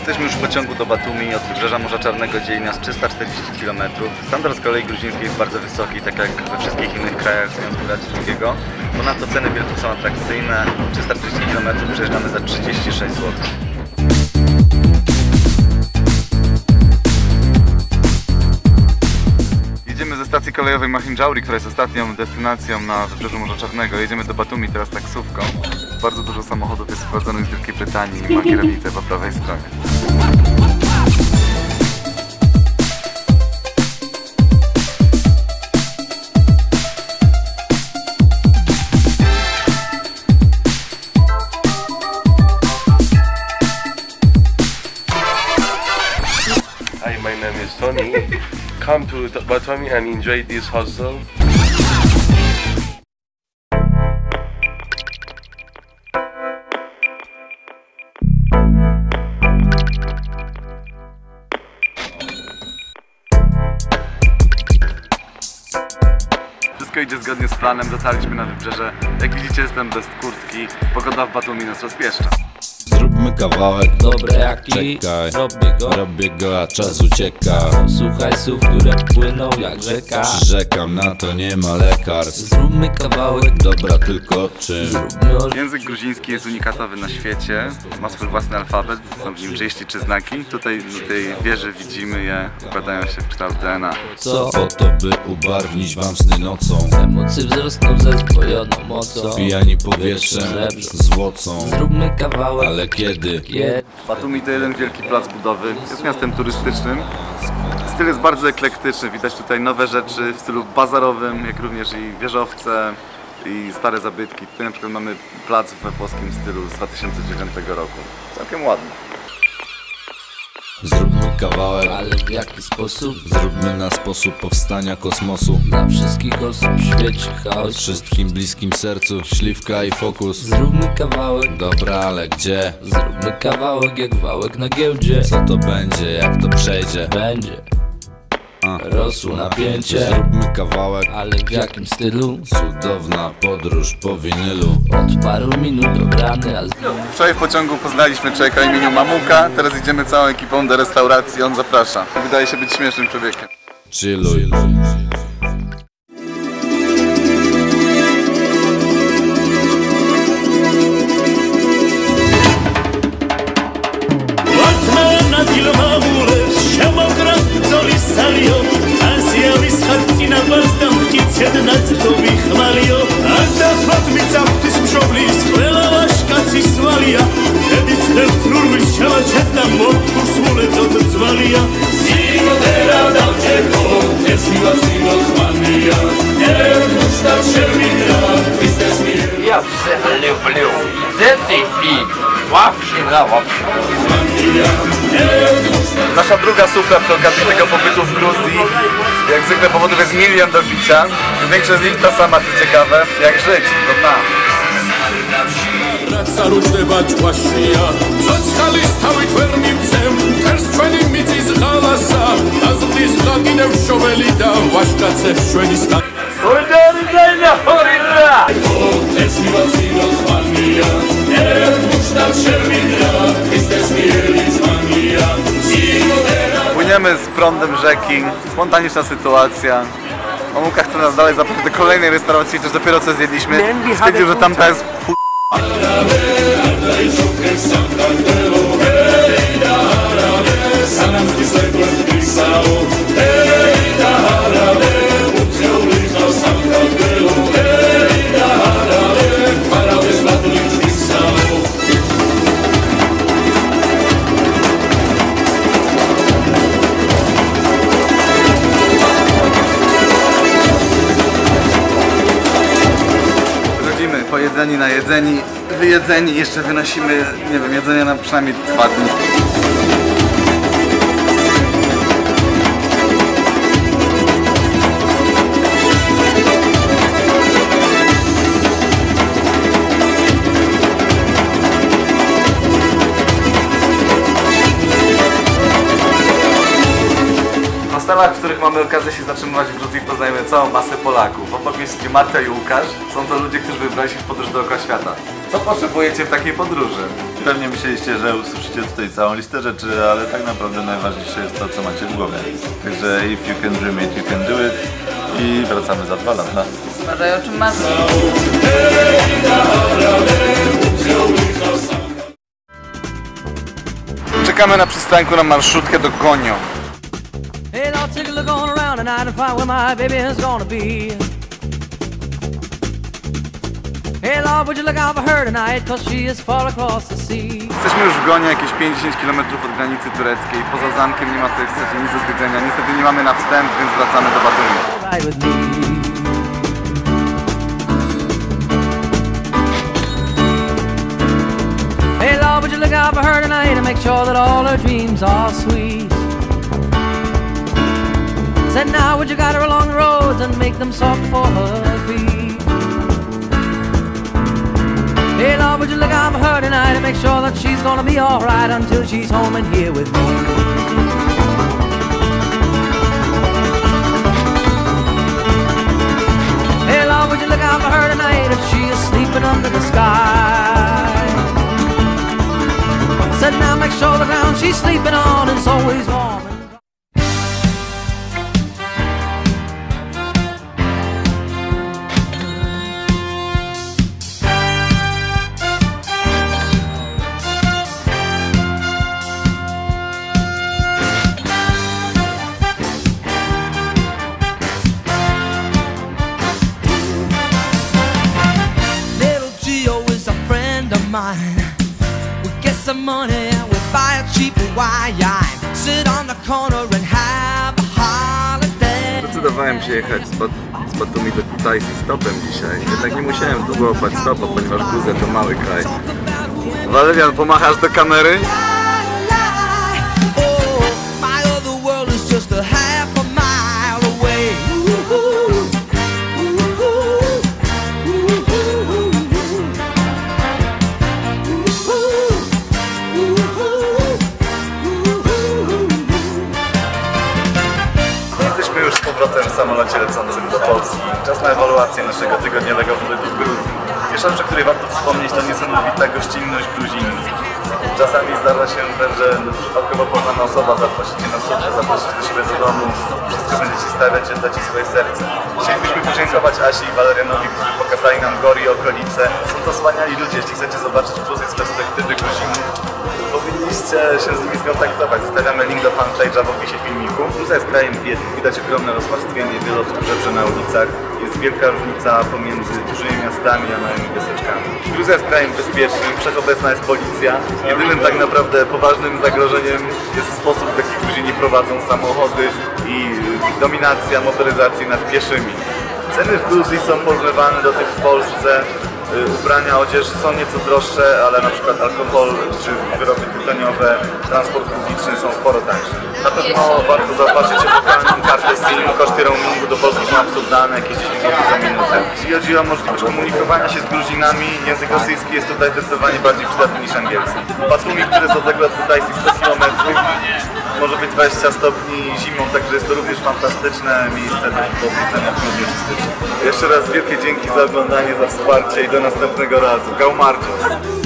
Jesteśmy już w pociągu do Batumi, od wybrzeża Morza Czarnego dzieli nas 340 km. Standard z kolei gruzińskiej jest bardzo wysoki, tak jak we wszystkich innych krajach Związku Radzieckiego. Ponadto ceny biletów są atrakcyjne. 340 km przejeżdżamy za 36 zł. Jedziemy ze stacji kolejowej Mahindżauri, która jest ostatnią destynacją na wybrzeżu Morza Czarnego. Jedziemy do Batumi teraz taksówką. Bardzo dużo samochodów jest sprowadzonych z Wielkiej Brytanii i ma kierownicę po prawej stronie. Hi, my name is Tony. Come to Batumi and enjoy this hostel. Wszystko idzie zgodnie z planem, dotarliśmy na wybrzeże. Jak widzicie, jestem bez kurtki. Pogoda w Batumi nas rozpieszcza. Zróbmy kawałek, dobre jaki, czekaj, robię go, a czas ucieka. Słuchaj słów, które płyną jak rzeka. Przyrzekam, na to nie ma lekarstw. Zróbmy kawałek, dobra, tylko czym? Język gruziński jest unikatowy na świecie. Ma swój własny alfabet, są w nim 33 znaki. Tutaj na tej wieży widzimy je, układają się w kształt DNA. Co? Po to, by ubarwnić wam sny nocą. Emocje wzrosną ze zdwojoną mocą. Pijani powietrzem, złocą. Zróbmy kawałek, ale kiedy? Batumi to jeden wielki plac budowy, jest miastem turystycznym. Styl jest bardzo eklektyczny, widać tutaj nowe rzeczy w stylu bazarowym, jak również i wieżowce i stare zabytki. Tutaj na przykład mamy plac we włoskim stylu z 2009 roku. Całkiem ładny. Zróbmy kawałek, ale w jaki sposób? Zróbmy na sposób powstania kosmosu. Dla wszystkich osób w świecie chaos. Wszystkim bliskim sercu, śliwka i fokus. Zróbmy kawałek, dobra, ale gdzie? Zróbmy kawałek jak wałek na giełdzie. Co to będzie, jak to przejdzie? Będzie rosło napięcie. Zróbmy kawałek, ale w jakim stylu? Cudowna podróż po winylu. Od paru minut dobrany, a Wczoraj w pociągu poznaliśmy człowieka o imieniu Mamuka. Teraz idziemy całą ekipą do restauracji, on zaprasza. Wydaje się być śmiesznym człowiekiem. Chilluj. Я всех люблю, детей и вообще. Nasza druga supra przy okazji tego pobytu w Gruzji. Jak zwykle powodów jest milion do picia. Większość z nich ta sama, to ciekawe. Jak żyć? Do dna. Płyniemy z prądem rzeki, spontaniczna sytuacja. Mamuka chce nas dalej zaprosić do kolejnej restauracji, chociaż dopiero co zjedliśmy. Stwierdził, że tamta jest pojedzeni, najedzeni, wyjedzeni, jeszcze wynosimy, nie wiem, jedzenie na przynajmniej 2 dni. hotelach, w których mamy okazję się zatrzymywać w Gruzji, poznajemy całą masę Polaków. Obok jest Marta i Łukasz. Są to ludzie, którzy wybrali się w podróż dookoła świata. Co potrzebujecie w takiej podróży? Pewnie myśleliście, że usłyszycie tutaj całą listę rzeczy, ale tak naprawdę najważniejsze jest to, co macie w głowie. Także if you can dream it, you can do it. I wracamy za 2 lata. Uważaj, o czym marzysz. Czekamy na przystanku na marszutkę do Gonio. Hey, Lord, take a look all around tonight and find where my baby is gonna be. Hey, Lord, would you look out for her tonight, cause she is far across the sea. Jesteśmy już w Gonie, jakieś 50 km od granicy tureckiej. Poza zamkiem nie ma tutaj w zasadzie nic do zwiedzenia. Niestety nie mamy na wstęp, więc wracamy do Batumi. Right with me. Hey, Lord, would you look out for her tonight and make sure that all her dreams are sweet. Said now, would you guide her along the roads and make them soft for her feet. Hey, Lord, would you look out for her tonight and make sure that she's gonna be alright until she's home and here with me. Hey, Lord, would you look out for her tonight if she is sleeping under the sky. Said now, make sure the ground she's sleeping on is always warm. We get some money and we buy a cheap wine. Sit on the corner and have a holiday. Zdecydowałem się jechać z Batumi do Kutaisi stopem dzisiaj. Jednak nie musiałem długo łapać stopa, ponieważ Gruzja to mały kraj. Walerian, pomachasz do kamery? Oh, my other world is just a half a mile away. Jesteśmy już z powrotem w samolocie lecącym do Polski. Czas na ewaluację naszego tygodniowego pobytu w Gruzji. Pierwsza rzecz, o której warto wspomnieć, to niesamowita gościnność Gruzinów. Czasami zdarza się, że przypadkowo poznana osoba zaprosi Cię na słupę, zaprosi do siebie do domu, wszystko będzie Ci stawiać, da Ci swoje serce. Chcielibyśmy podziękować Asi i Walerianowi, którzy pokazali nam Gory i okolice. Są to wspaniali ludzie, jeśli chcecie zobaczyć Gruzję z perspektywy Gruzinów, powinniście się z nimi skontaktować. Zostawiamy link do fanpage'a w opisie filmiku. Gruzja jest krajem biednym, widać ogromne rozwarstwienie, wiele osób żebrze na ulicach. Jest wielka różnica pomiędzy dużymi miastami a małymi wioseczkami. Gruzja jest krajem bezpiecznym, wszechobecna jest policja. Jedynym tak naprawdę poważnym zagrożeniem jest sposób, w jaki Gruzini prowadzą samochody i dominacja motoryzacji nad pieszymi. Ceny w Gruzji są porównywane do tych w Polsce. Ubrania, odzież są nieco droższe, ale na przykład alkohol czy wyroby tytoniowe, transport publiczny są sporo tańsze. Na pewno warto zaopatrzyć się w lokalną kartę SIM, koszty roamingu do Polski są absurdalne, jakieś 10 zł za minutę. Jeśli chodzi o możliwość komunikowania się z Gruzinami, język rosyjski jest tutaj zdecydowanie bardziej przydatny niż angielski. Batumi, które jest odległe od Kutaisi 100 km, może być 20 stopni zimą, także jest to również fantastyczne miejsce do odwiedzenia w grudniu czy styczniu. Jeszcze raz wielkie dzięki za oglądanie, za wsparcie i do następnego razu. Gaumardzios!